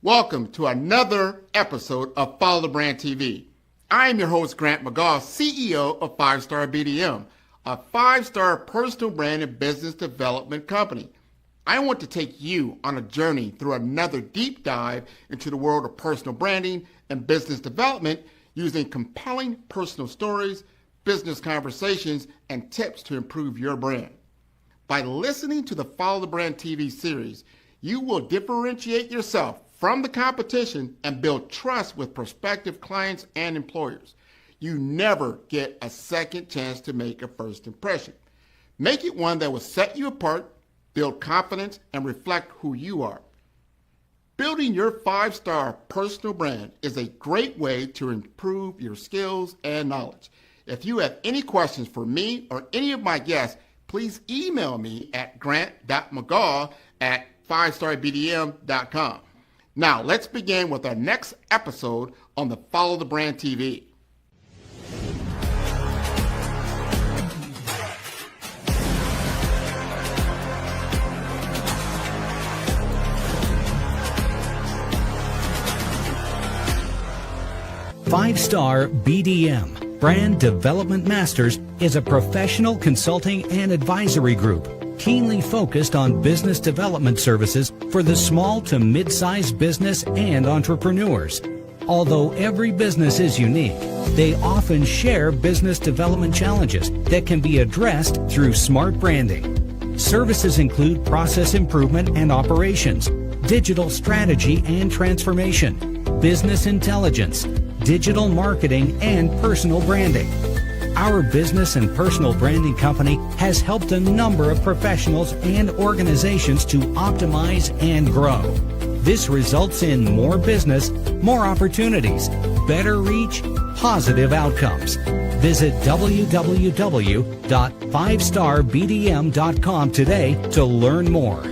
Welcome to another episode of Follow the Brand TV. I am your host, Grant McGaugh, CEO of 5-Star BDM, a 5-star personal brand and business development company. I want to take you on a journey through another deep dive into the world of personal branding and business development using compelling personal stories, business conversations, and tips to improve your brand. By listening to the Follow the Brand TV series, you will differentiate yourself from the competition and build trust with prospective clients and employers. You never get a second chance to make a first impression. Make it one that will set you apart, build confidence, and reflect who you are. Building your 5-star personal brand is a great way to improve your skills and knowledge. If you have any questions for me or any of my guests, please email me at grant.mcgaugh@5starbdm.com. Now, let's begin with our next episode on the Follow the Brand TV. Five-Star BDM, Brand Development Masters, is a professional consulting and advisory group keenly focused on business development services for the small to mid-sized business and entrepreneurs. Although every business is unique, they often share business development challenges that can be addressed through smart branding. Services include process improvement and operations, digital strategy and transformation, business intelligence, digital marketing, and personal branding. Our business and personal branding company has helped a number of professionals and organizations to optimize and grow. This results in more business, more opportunities, better reach, positive outcomes. Visit www.5starbdm.com today to learn more.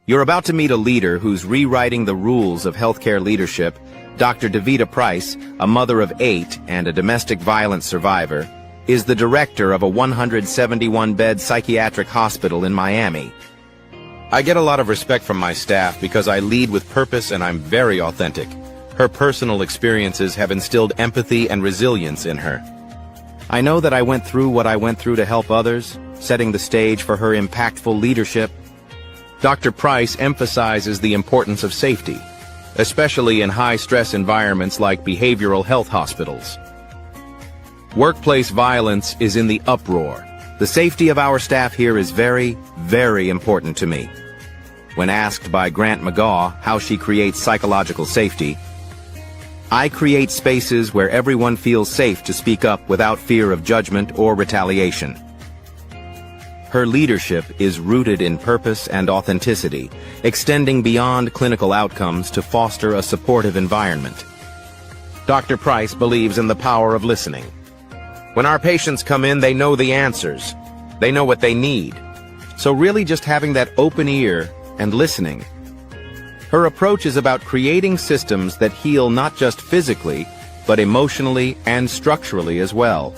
You're about to meet a leader who's rewriting the rules of healthcare leadership. Dr. Davida Price, a mother of 8 and a domestic violence survivor, is the director of a 171-bed psychiatric hospital in Miami. I get a lot of respect from my staff because I lead with purpose and I'm very authentic. Her personal experiences have instilled empathy and resilience in her. I know that I went through what I went through to help others, setting the stage for her impactful leadership. Dr. Price emphasizes the importance of safety, especially in high-stress environments like behavioral health hospitals. Workplace violence is in the uproar. The safety of our staff here is very, very important to me. When asked by Grant McGaugh how she creates psychological safety, I create spaces where everyone feels safe to speak up without fear of judgment or retaliation. Her leadership is rooted in purpose and authenticity, extending beyond clinical outcomes to foster a supportive environment. Dr. Price believes in the power of listening. When our patients come in, they know the answers. They know what they need. So really just having that open ear and listening. Her approach is about creating systems that heal not just physically, but emotionally and structurally as well.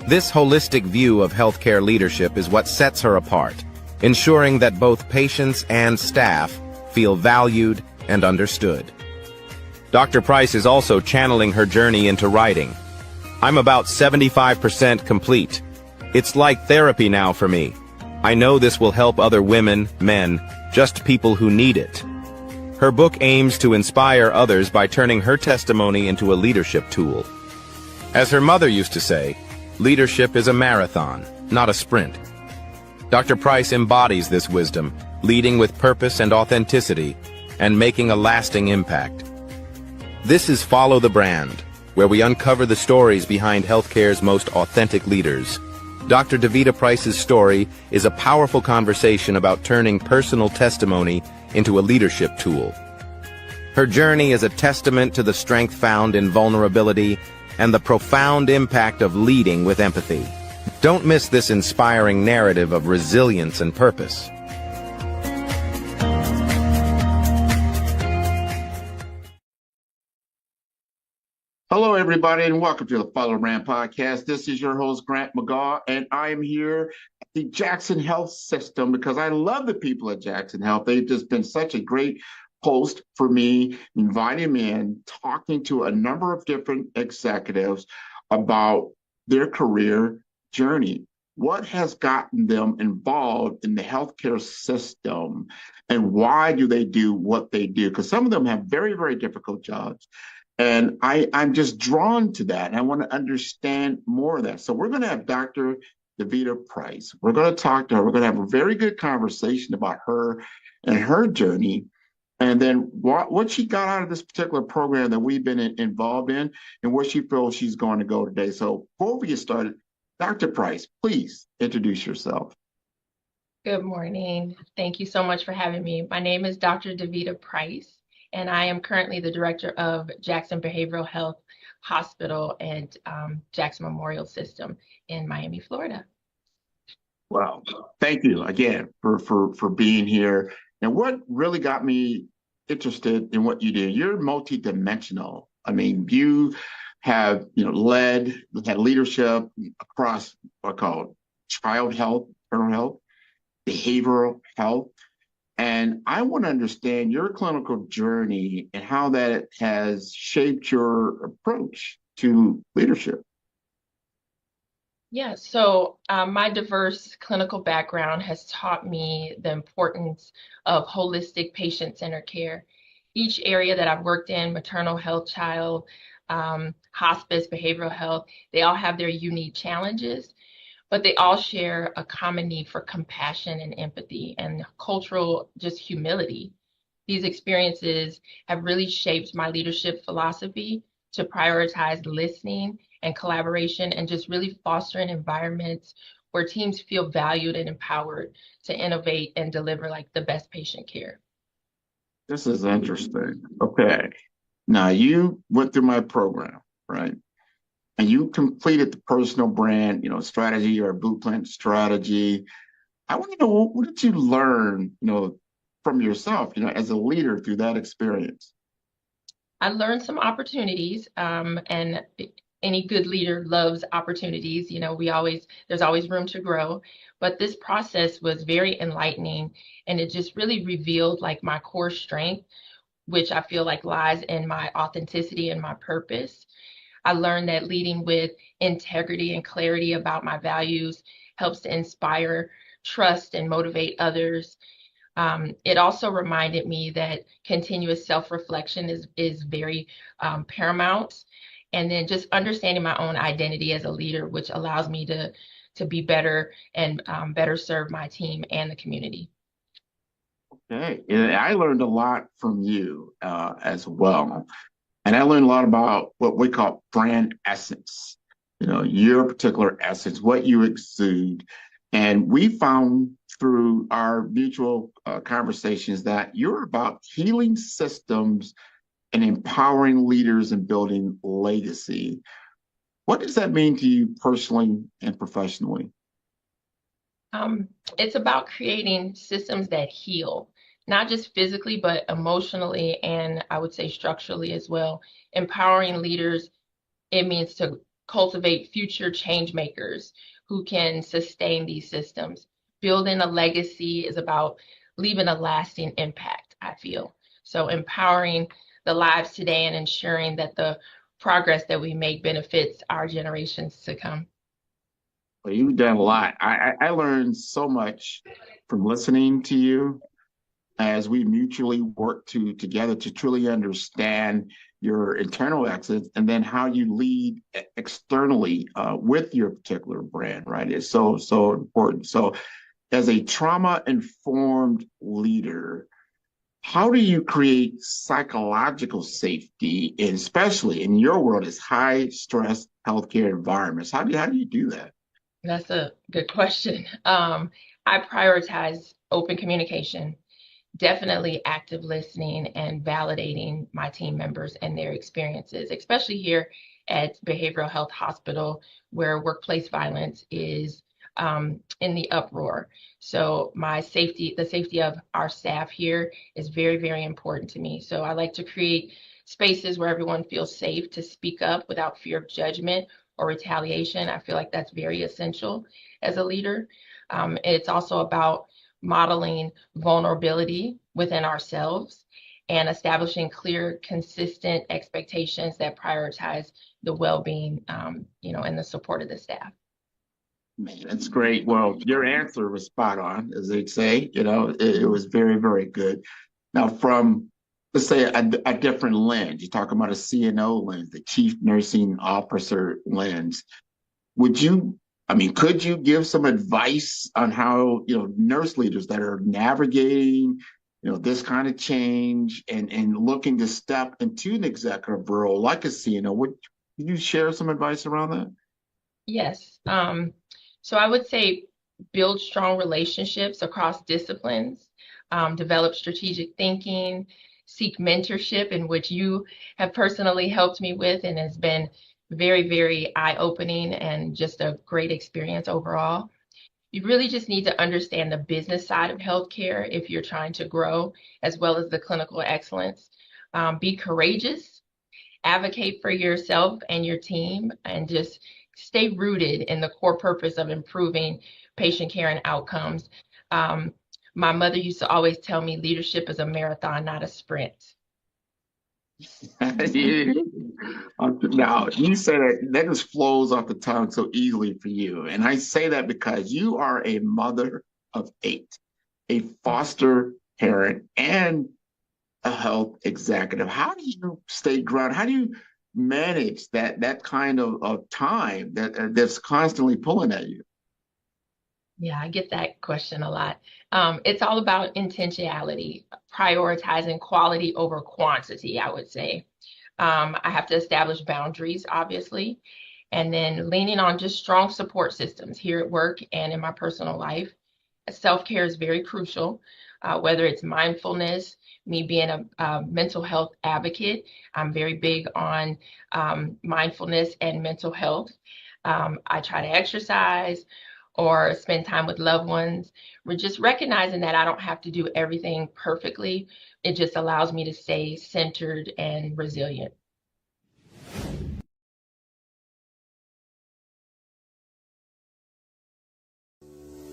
This holistic view of healthcare leadership is what sets her apart, ensuring that both patients and staff feel valued and understood. Dr. Price is also channeling her journey into writing. I'm about 75% complete. It's like therapy now for me. I know this will help other women, men, just people who need it. Her book aims to inspire others by turning her testimony into a leadership tool. As her mother used to say, leadership is a marathon, not a sprint. Dr. Price embodies this wisdom, leading with purpose and authenticity, and making a lasting impact. This is Follow the Brand, where we uncover the stories behind healthcare's most authentic leaders. Dr. Davida Price's story is a powerful conversation about turning personal testimony into a leadership tool. Her journey is a testament to the strength found in vulnerability and the profound impact of leading with empathy. Don't miss this inspiring narrative of resilience and purpose. Hello, everybody, and welcome to the Follow Brand Podcast. This is your host, Grant McGaw, and I am here at the Jackson Health System because I love the people at Jackson Health. They've just been such a great host for me, inviting me in, talking to a number of different executives about their career journey. What has gotten them involved in the healthcare system, and why do they do what they do? Because some of them have very, very difficult jobs. And I'm just drawn to that. And I want to understand more of that. So we're going to have Dr. Davida Price. We're going to talk to her. We're going to have a very good conversation about her and her journey. And then what she got out of this particular program that we've been involved in and where she feels she's going to go today. So before we get started, Dr. Price, please introduce yourself. Good morning. Thank you so much for having me. My name is Dr. Davida Price, and I am currently the director of Jackson Behavioral Health Hospital and Jackson Memorial System in Miami, Florida. Well, thank you again for being here. And what really got me interested in what you do, you're multidimensional. I mean, you have had leadership across what I call child health, maternal health, behavioral health. And I want to understand your clinical journey and how that has shaped your approach to leadership. Yeah, so my diverse clinical background has taught me the importance of holistic patient-centered care. Each area that I've worked in, maternal health, child, hospice, behavioral health, they all have their unique challenges, but they all share a common need for compassion and empathy and cultural just humility. These experiences have really shaped my leadership philosophy to prioritize listening and collaboration and just really fostering environments where teams feel valued and empowered to innovate and deliver like the best patient care. This is interesting. Okay. Now you went through my program, right? And you completed the personal brand, strategy or blueprint strategy. I want to know, what did you learn, from yourself, as a leader through that experience? I learned some opportunities, and any good leader loves opportunities. There's always room to grow, but this process was very enlightening, and it just really revealed like my core strength, which I feel like lies in my authenticity and my purpose. I learned that leading with integrity and clarity about my values helps to inspire trust and motivate others. It also reminded me that continuous self-reflection is very paramount. And then just understanding my own identity as a leader, which allows me to be better and better serve my team and the community. Okay. And I learned a lot from you as well. And I learned a lot about what we call brand essence, your particular essence, what you exude. And we found through our mutual conversations that you're about healing systems and empowering leaders and building legacy. What does that mean to you personally and professionally? It's about creating systems that heal, not just physically, but emotionally, and I would say structurally as well. Empowering leaders, it means to cultivate future change makers who can sustain these systems. Building a legacy is about leaving a lasting impact, I feel. So empowering the lives today and ensuring that the progress that we make benefits our generations to come. Well, you've done a lot. I learned so much from listening to you as we mutually work together to truly understand your internal excellence and then how you lead externally with your particular brand, right? It's so important. So as a trauma-informed leader, how do you create psychological safety, and especially in your world, is high stress healthcare environments? How do you do that? That's a good question. I prioritize open communication, definitely active listening, and validating my team members and their experiences, especially here at Behavioral Health Hospital, where workplace violence is in the uproar. So the safety of our staff here is very, very important to me. So I like to create spaces where everyone feels safe to speak up without fear of judgment or retaliation. I feel like that's very essential as a leader. It's also about modeling vulnerability within ourselves and establishing clear, consistent expectations that prioritize the well-being, and the support of the staff. Man, that's great. Well, your answer was spot on, as they'd say. It was very, very good. Now, from, let's say, a different lens, you're talking about a CNO lens, the Chief Nursing Officer lens. Could you give some advice on how, nurse leaders that are navigating, this kind of change and looking to step into an executive role like a CNO? Would you share some advice around that? Yes. So I would say build strong relationships across disciplines, develop strategic thinking, seek mentorship, in which you have personally helped me with and has been very, very eye-opening and just a great experience overall. You really just need to understand the business side of healthcare if you're trying to grow, as well as the clinical excellence. Be courageous, advocate for yourself and your team, and just stay rooted in the core purpose of improving patient care and outcomes. My mother used to always tell me leadership is a marathon, not a sprint. Now, you say that just flows off the tongue so easily for you. And I say that because you are a mother of 8, a foster parent, and a health executive. How do you stay grounded? How do you manage that kind of time that's constantly pulling at you? Yeah, I get that question a lot. It's all about intentionality, prioritizing quality over quantity, I would say. I have to establish boundaries, obviously, and then leaning on just strong support systems here at work and in my personal life. Self-care is very crucial, whether it's mindfulness, me being a mental health advocate. I'm very big on mindfulness and mental health. I try to exercise or spend time with loved ones. We're just recognizing that I don't have to do everything perfectly. It just allows me to stay centered and resilient.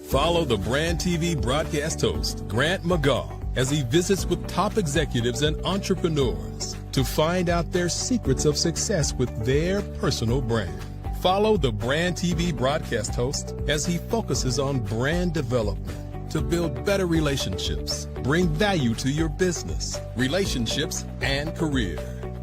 Follow the Brand TV broadcast host, Grant McGaugh, as he visits with top executives and entrepreneurs to find out their secrets of success with their personal brand. Follow the Brand TV broadcast host as he focuses on brand development to build better relationships, bring value to your business, relationships, and career.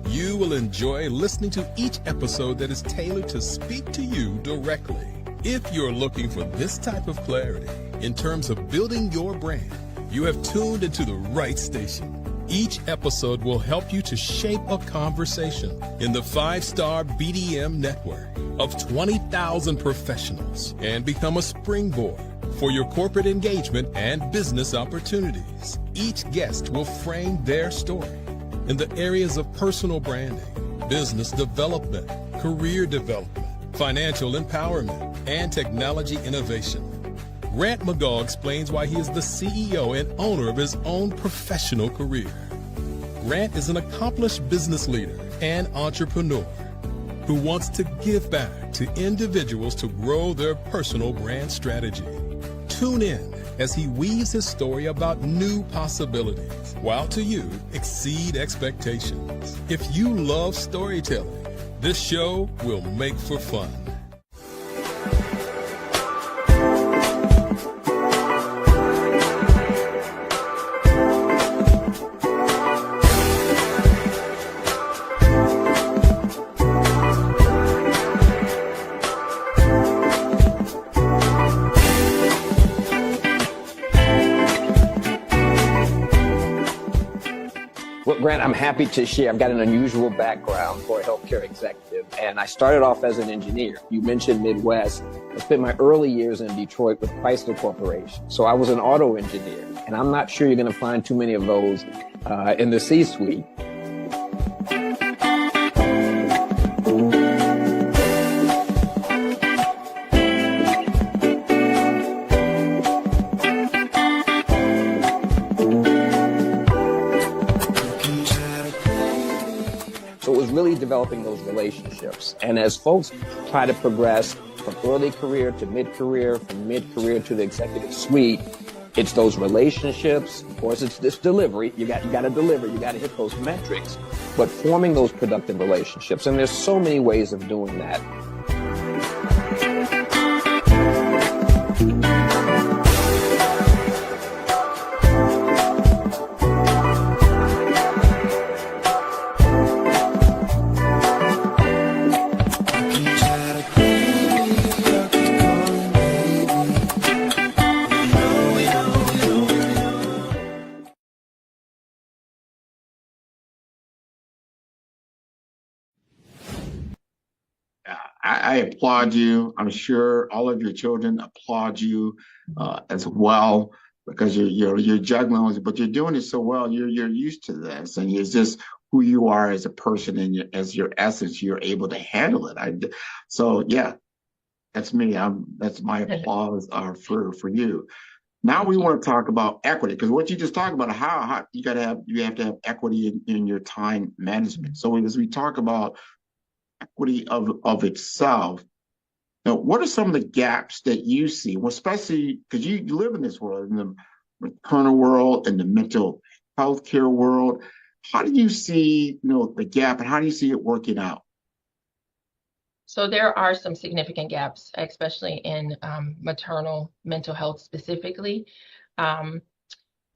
You will enjoy listening to each episode that is tailored to speak to you directly. If you're looking for this type of clarity in terms of building your brand, you have tuned into the right station. Each episode will help you to shape a conversation in the 5-star BDM network of 20,000 professionals and become a springboard for your corporate engagement and business opportunities. Each guest will frame their story in the areas of personal branding, business development, career development, financial empowerment, and technology innovation. Grant McGaugh explains why he is the CEO and owner of his own professional career. Grant is an accomplished business leader and entrepreneur who wants to give back to individuals to grow their personal brand strategy. Tune in as he weaves his story about new possibilities, while to you exceed expectations. If you love storytelling, this show will make for fun. Well, Grant, I'm happy to share. I've got an unusual background for a healthcare executive, and I started off as an engineer. You mentioned Midwest. I spent my early years in Detroit with Chrysler Corporation. So I was an auto engineer, and I'm not sure you're going to find too many of those in the C-suite. relationships. And as folks try to progress from early career to mid-career, from mid-career to the executive suite, it's those relationships. Of course, it's this delivery. You got to deliver. You got to hit those metrics. But forming those productive relationships, and there's so many ways of doing that. I applaud you. I'm sure all of your children applaud you as well, because you're juggling, but you're doing it so well. You're used to this, and it's just who you are as a person, and as your essence, you're able to handle it. So yeah, that's me. That's my applause for you. Now we want to talk about equity, because what you just talked about, how you have to have equity in your time management. So as we talk about equity of itself, now what are some of the gaps that you see? Well, especially because you live in this world, in the maternal world, in the mental health care world. How do you see, the gap, and how do you see it working out? So there are some significant gaps, especially in maternal mental health specifically.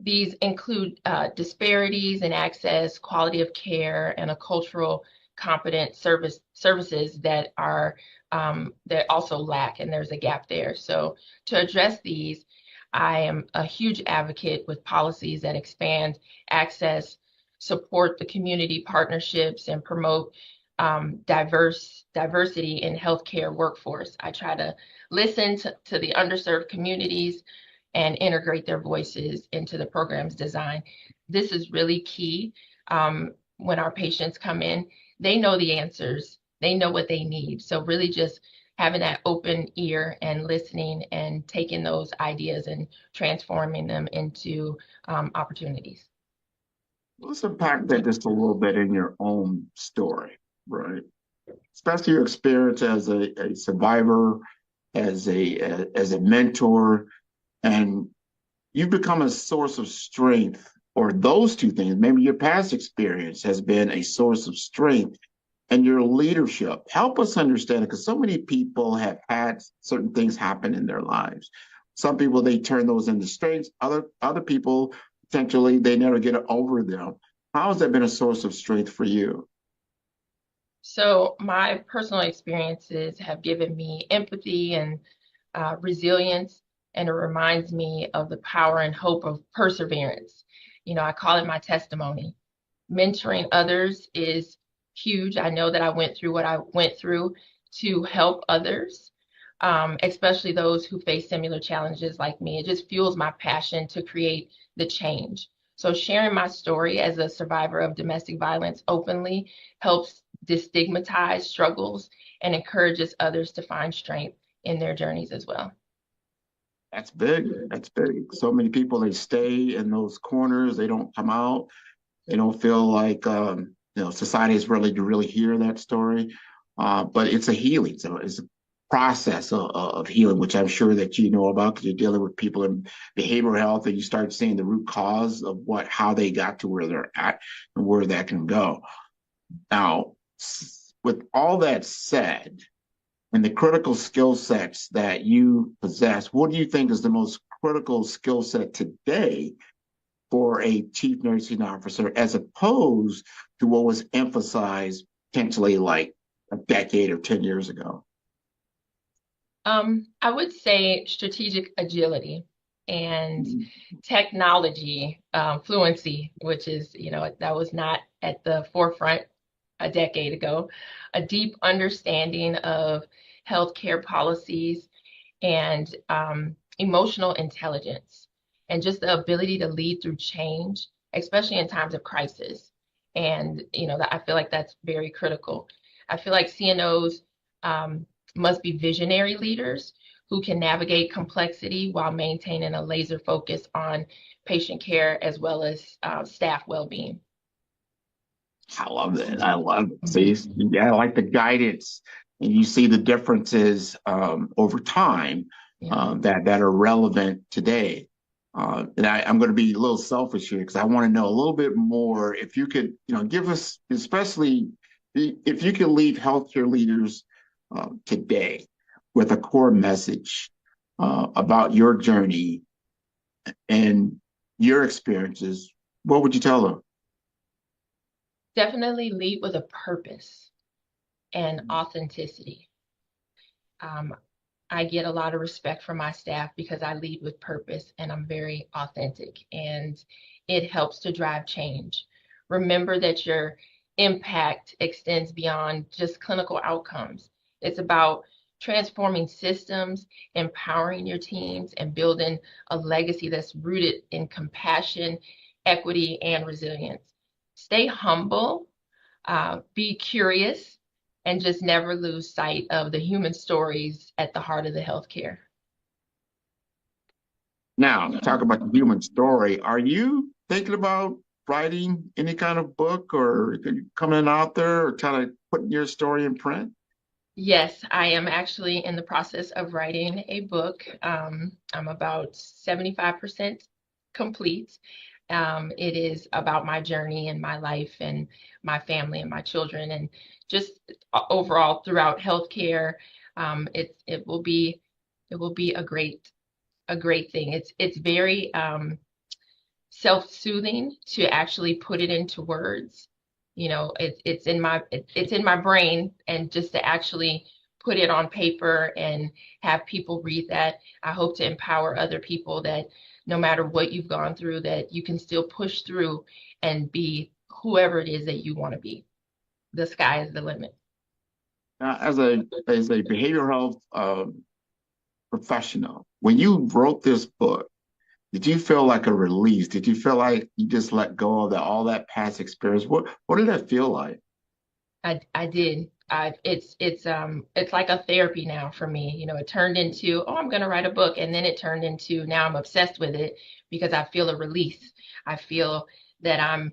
These include disparities in access, quality of care, and a cultural competent services that are that also lack, and there's a gap there. So to address these, I am a huge advocate with policies that expand access, support the community partnerships, and promote diversity in healthcare workforce. I try to listen to the underserved communities and integrate their voices into the program's design. This is really key. When our patients come in, they know the answers, they know what they need. So really just having that open ear and listening and taking those ideas and transforming them into opportunities. Let's unpack that just a little bit in your own story, right? Especially your experience as a survivor, as a mentor, and you've become a source of strength, or those two things. Maybe your past experience has been a source of strength, and your leadership. Help us understand it, because so many people have had certain things happen in their lives. Some people, they turn those into strengths. Other people, potentially, they never get over them. How has that been a source of strength for you? So my personal experiences have given me empathy and resilience, and it reminds me of the power and hope of perseverance. I call it my testimony. Mentoring others is huge. I know that I went through what I went through to help others, especially those who face similar challenges like me. It just fuels my passion to create the change. So sharing my story as a survivor of domestic violence openly helps destigmatize struggles and encourages others to find strength in their journeys as well. That's big. That's big. So many people, they stay in those corners. They don't come out. They don't feel like society is ready to really hear that story. But it's a healing. So it's a process of healing, which I'm sure that you know about, because you're dealing with people in behavioral health, and you start seeing the root cause of how they got to where they're at and where that can go. Now, with all that said, and the critical skill sets that you possess, what do you think is the most critical skill set today for a chief nursing officer, as opposed to what was emphasized potentially like a decade or 10 years ago? I would say strategic agility and technology fluency, which is, that was not at the forefront a decade ago. A deep understanding of healthcare policies and emotional intelligence, and just the ability to lead through change, especially in times of crisis. And, I feel like that's very critical. I feel like CNOs must be visionary leaders who can navigate complexity while maintaining a laser focus on patient care as well as staff well-being. I love it. I love it. See, yeah, I like the guidance, and you see the differences over time Yeah. that are relevant today. And I'm going to be a little selfish here because I want to know a little bit more. If you could, give us, especially if you could leave healthcare leaders today with a core message about your journey and your experiences, what would you tell them? Definitely lead with a purpose and authenticity. Um, I get a lot of respect from my staff because I lead with purpose and I'm very authentic, and it helps to drive change. Remember that your impact extends beyond just clinical outcomes. It's about transforming systems, empowering your teams, and building a legacy that's rooted in compassion, equity, and resilience. Stay humble, be curious, and just never lose sight of the human stories at the heart of the healthcare. Now, talk about the human story. Are you thinking about writing any kind of book or coming out there or trying to put your story in print? Yes, I am actually in the process of writing a book. I'm about 75% complete. It is about my journey and my life and my family and my children and just overall throughout healthcare. It will be a great thing. It's very self-soothing to actually put it into words. It's in my brain, and just to actually put it on paper and have people read that, I hope to empower other people that no matter what you've gone through, that you can still push through and be whoever it is that you want to be. The sky is the limit. Now, as a behavioral health professional, when you wrote this book, did you feel like a release? Did you feel like you just let go of all that past experience? What did that feel like? I did. It's like a therapy now for me. It turned into, oh, I'm gonna write a book, and then it turned into now I'm obsessed with it because I feel a release. I feel that I'm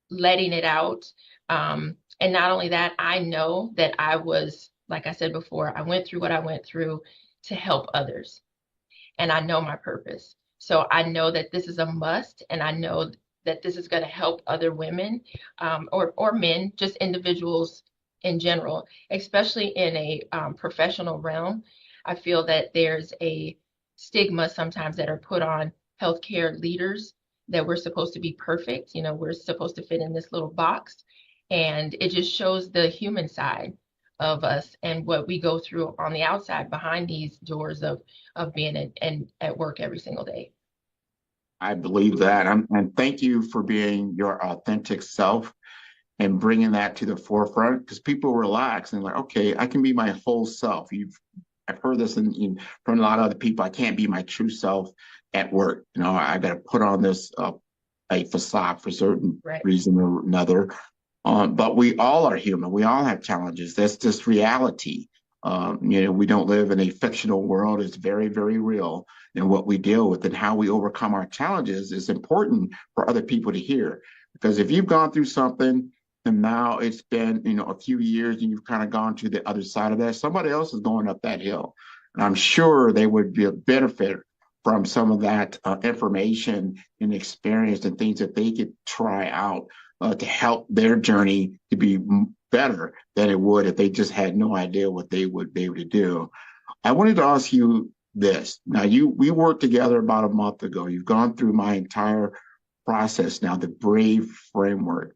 letting it out. And not only that, I know that I was, like I said before, I went through what I went through to help others, and I know my purpose. So I know that this is a must, and I know that this is going to help other women, or men, just individuals in general, especially in a professional realm. I feel that there's a stigma sometimes that are put on healthcare leaders that we're supposed to be perfect. We're supposed to fit in this little box, and it just shows the human side of us and what we go through on the outside behind these doors of being at work every single day. I believe that. And thank you for being your authentic self and bringing that to the forefront because people relax and like, okay, I can be my whole self. I've heard this from a lot of other people. I can't be my true self at work. I got to put on this a facade for certain Right. reason or another. But we all are human. We all have challenges. That's just reality. We don't live in a fictional world. It's very, very real. And what we deal with and how we overcome our challenges is important for other people to hear. Because if you've gone through something and now it's been, a few years and you've kind of gone to the other side of that, somebody else is going up that hill. And I'm sure they would be a benefit from some of that information and experience and things that they could try out to help their journey to be better than it would if they just had no idea what they would be able to do. I wanted to ask you this. Now, we worked together about a month ago. You've gone through my entire process now, the BRAVE framework.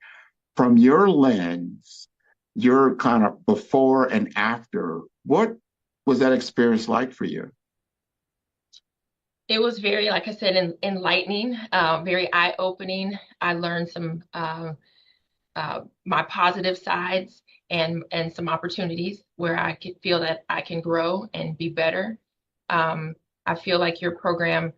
From your lens, your kind of before and after, what was that experience like for you? It was very, like I said, enlightening, very eye-opening. I learned some my positive sides and some opportunities where I could feel that I can grow and be better. I feel like your program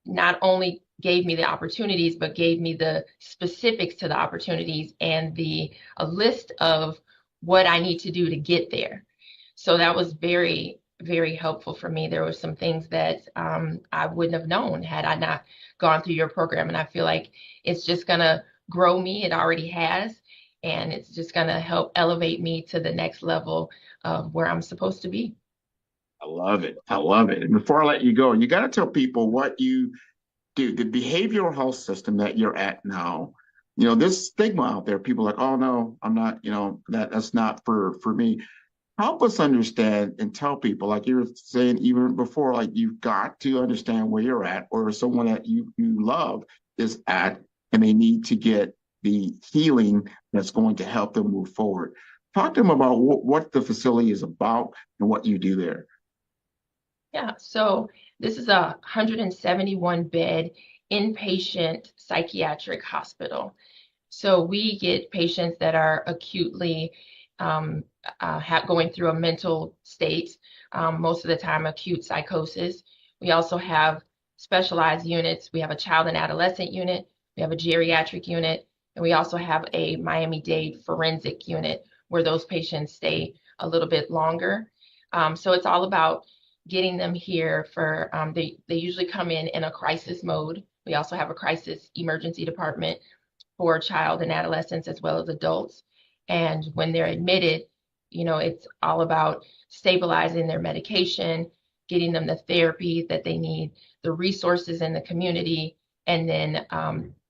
not only gave me the opportunities, but gave me the specifics to the opportunities and a list of what I need to do to get there. So that was very, very helpful for me. There were some things that I wouldn't have known had I not gone through your program. And I feel like it's just going to grow me. It already has. and it's just going to help elevate me to the next level of where I'm supposed to be. I love it. I love it. And before I let you go, you got to tell people what you do, the behavioral health system that you're at now. You know, there's stigma out there. People are like, oh no, I'm not, you know, that's not for me. Help us understand and tell people, like you were saying even before, like you've got to understand where you're at, or someone that you love is at, and they need to get the healing that's going to help them move forward. Talk to them about what the facility is about and what you do there. Yeah, so this is a 171 bed inpatient psychiatric hospital. So we get patients that are acutely going through a mental state, most of the time acute psychosis. We also have specialized units. We have a child and adolescent unit, we have a geriatric unit, and we also have a Miami-Dade forensic unit where those patients stay a little bit longer. So it's all about getting them here for, they usually come in a crisis mode. We also have a crisis emergency department for child and adolescents as well as adults. And when they're admitted, you know, it's all about stabilizing their medication, getting them the therapy that they need, the resources in the community, and then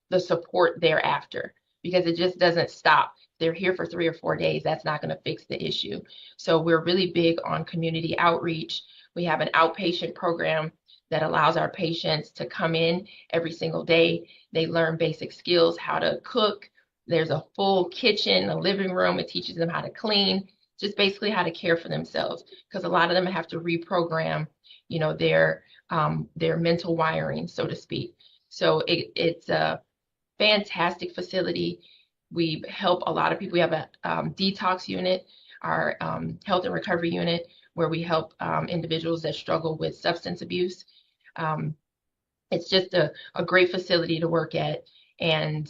the support thereafter, because it just doesn't stop. They're here for 3 or 4 days. That's not going to fix the issue. So we're really big on community outreach. We have an outpatient program that allows our patients to come in every single day. They learn basic skills, how to cook. There's a full kitchen, a living room. It teaches them how to clean, just basically how to care for themselves, because a lot of them have to reprogram, you know, their mental wiring, so to speak. So it's a fantastic facility. We help a lot of people. We have a detox unit, our health and recovery unit, where we help individuals that struggle with substance abuse. It's just a great facility to work at, and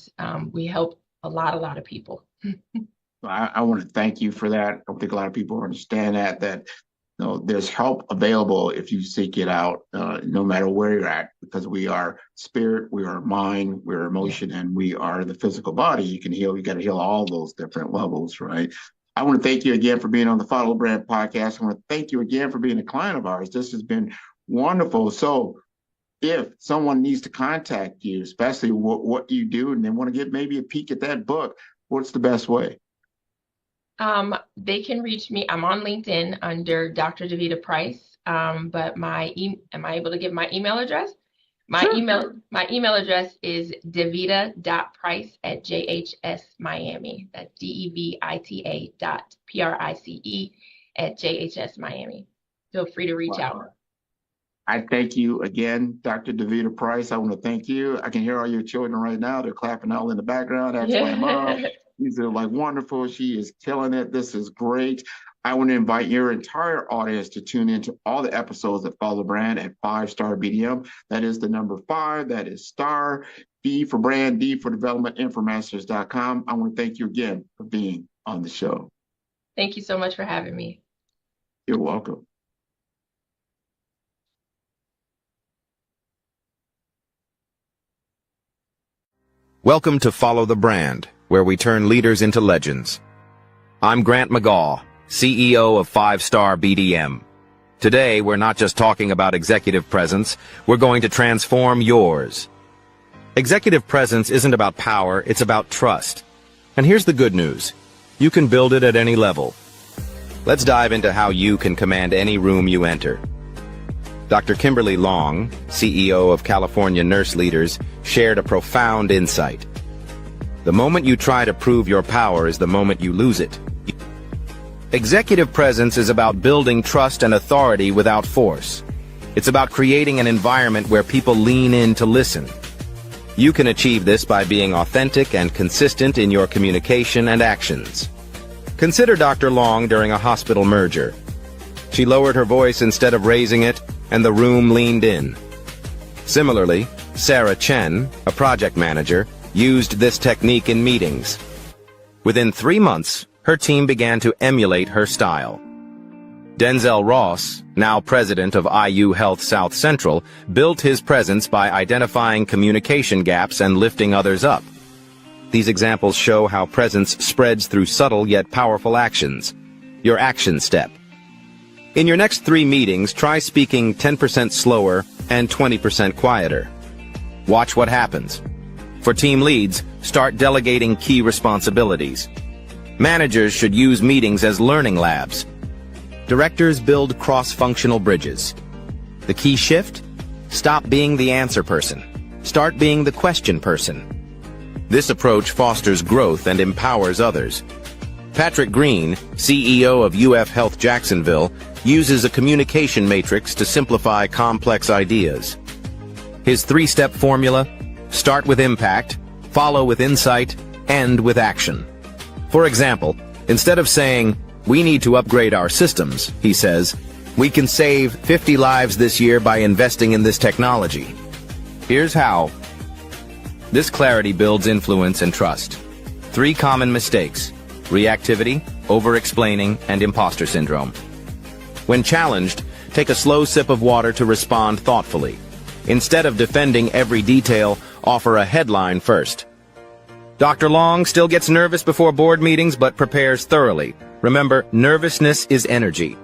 we help a lot of people. I want to thank you for that. I don't think a lot of people understand that you know, there's help available if you seek it out, no matter where you're at, because we are spirit, we are mind, we're emotion, and we are the physical body. You can heal, you got to heal all those different levels, right? I want to thank you again for being on the Follow the Brand podcast. I want to thank you again for being a client of ours. This has been wonderful. So if someone needs to contact you, especially what you do, and they want to get maybe a peek at that book, what's the best way? They can reach me. I'm on LinkedIn under Dr. Davita Price. But am I able to give my email address? My email address is devita.price@JHS Miami. That's DEVITA.PRICE@JHS Miami. Feel free to reach out. I thank you again, Dr. Davita Price. I want to thank you. I can hear all your children right now. They're clapping all in the background. That's my mom. These are like wonderful. She is killing it. This is great. I want to invite your entire audience to tune into all the episodes of Follow the Brand at 5-Star BDM. That is the number 5. That is star, B for brand, D for development, Infomasters.com. I want to thank you again for being on the show. Thank you so much for having me. You're welcome. Welcome to Follow the Brand, where we turn leaders into legends. I'm Grant McGaw, CEO of 5-Star BDM. Today, we're not just talking about executive presence, we're going to transform yours. Executive presence isn't about power, it's about trust. And here's the good news. You can build it at any level. Let's dive into how you can command any room you enter. Dr. Kimberly Long, CEO of California Nurse Leaders, shared a profound insight. The moment you try to prove your power is the moment you lose it. Executive presence is about building trust and authority without force. It's about creating an environment where people lean in to listen. You can achieve this by being authentic and consistent in your communication and actions. Consider Dr. Long during a hospital merger. She lowered her voice instead of raising it, and the room leaned in. Similarly, Sarah Chen, a project manager, used this technique in meetings. Within 3 months, her team began to emulate her style. Denzel Ross, now president of IU Health South Central, built his presence by identifying communication gaps and lifting others up. These examples show how presence spreads through subtle yet powerful actions. Your action step. In your next 3 meetings, try speaking 10% slower and 20% quieter. Watch what happens. For team leads, start delegating key responsibilities. Managers should use meetings as learning labs. Directors build cross-functional bridges. The key shift? Stop being the answer person. Start being the question person. This approach fosters growth and empowers others. Patrick Green, CEO of UF Health Jacksonville, uses a communication matrix to simplify complex ideas. His 3-step formula: start with impact, follow with insight, end with action. For example, instead of saying, "We need to upgrade our systems," he says, "We can save 50 lives this year by investing in this technology. Here's how." This clarity builds influence and trust. 3 common mistakes: reactivity, over-explaining, and imposter syndrome. When challenged, take a slow sip of water to respond thoughtfully. Instead of defending every detail, offer a headline first. Dr. Long still gets nervous before board meetings but prepares thoroughly. Remember, nervousness is energy.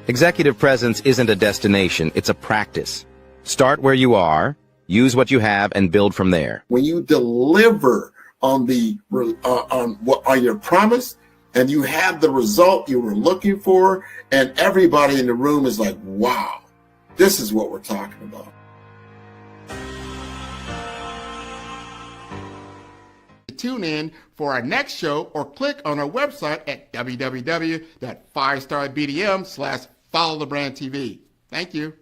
Executive presence isn't a destination, it's a practice. Start where you are, use what you have, and build from there. When you deliver on on your promise, and you have the result you were looking for, and everybody in the room is like, "Wow, this is what we're talking about." Tune in for our next show or click on our website at www.5starbdm/followthebrandtv. Thank you.